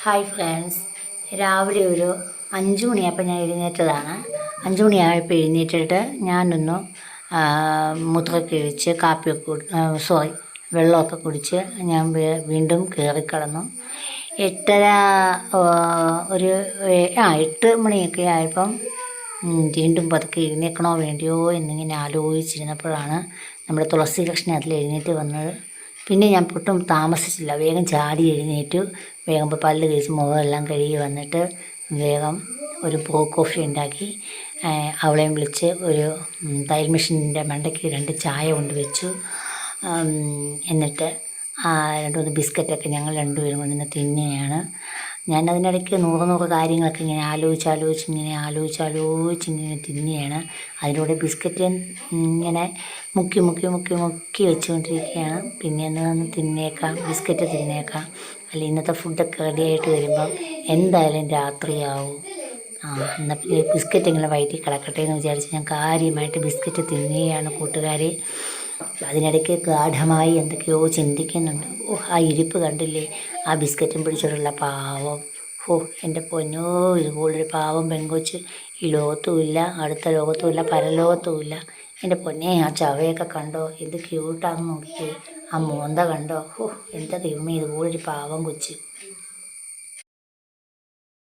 Hi friends, രാവിലെ ഒരു 5 മണിയായപ്പോൾ ഞാൻ എഴുന്നേറ്റതാണ്. 5 മണിയായപ്പോൾ എഴുന്നേറ്റിട്ട് ഞാനൊന്ന് മുദ്രയൊക്കെ കഴിച്ച് വെള്ളമൊക്കെ കുടിച്ച് ഞാൻ വീണ്ടും കയറിക്കിടന്നു. 8 മണിയൊക്കെ ആയപ്പം വീണ്ടും പതുക്കെ എഴുന്നേൽക്കണോ വേണ്ടിയോ എന്നിങ്ങനെ ആലോചിച്ചിരുന്നപ്പോഴാണ് നമ്മുടെ തുളസി കൃഷ്ണൻ അതിൽ എഴുന്നേറ്റ് വന്നത്. പിന്നെ ഞാൻ പൊട്ടും താമസിച്ചില്ല, വേഗം ചാടി എഴുന്നേറ്റു. വേഗം പല്ല് തേച്ച് മുഖമെല്ലാം കഴുകി വന്നിട്ട് വേഗം ഒരു ബ്രൂ കോഫി ഉണ്ടാക്കി അവളെയും വിളിച്ച് ഒരു തയ്യൽ മെഷീനിൻ്റെ മണ്ടയ്ക്ക് 2 ചായ കൊണ്ടുവച്ചു. എന്നിട്ട് 2-3 ബിസ്ക്കറ്റൊക്കെ ഞങ്ങൾ രണ്ടുപേരും കൊണ്ടിന്ന് തിന്നുകയാണ്. ഞാനതിനിടയ്ക്ക് 100 കാര്യങ്ങളൊക്കെ ഇങ്ങനെ ആലോചിച്ചിങ്ങനെ തിന്നുകയാണ്. അതിലൂടെ ബിസ്ക്കറ്റ് ഇങ്ങനെ മുക്കി വെച്ചുകൊണ്ടിരിക്കുകയാണ്. പിന്നെ ഒന്ന് തിന്നേക്കാം, ബിസ്ക്കറ്റ് തിന്നേക്കാം, അല്ലെങ്കിൽ ഇന്നത്തെ ഫുഡൊക്കെ റെഡിയായിട്ട് വരുമ്പം എന്തായാലും രാത്രിയാവും. എന്നാൽ പിന്നെ ബിസ്ക്കറ്റ് ഇങ്ങനെ വയറ്റിൽ കിടക്കട്ടെ എന്ന് വിചാരിച്ച് ഞാൻ കാര്യമായിട്ട് ബിസ്ക്കറ്റ് തിന്നുകയാണ് കൂട്ടുകാരെ. അതിനിടയ്ക്ക് ഗാഢമായി എന്തൊക്കെയോ ചിന്തിക്കുന്നുണ്ട്. ആ ഇരിപ്പ് കണ്ടില്ലേ, ആ ബിസ്ക്കറ്റും പിടിച്ചിട്ടുള്ള പാവം. എൻ്റെ പൊന്നോ, ഇതുപോലൊരു പാവം പെങ്കൊച്ച് ഈ ലോകത്തുമില്ല, അടുത്ത ലോകത്തുമില്ല, പരലോകത്തുമില്ല. എൻ്റെ പൊന്നെ, ആ ചവയൊക്കെ കണ്ടോ, എന്ത് ക്യൂട്ടാണെന്ന് നോക്കിയേ. ആ മോന്ത കണ്ടോ. എൻ്റെ ദൈവമേ, ഇതുപോലൊരു പാവം കൊച്ച്.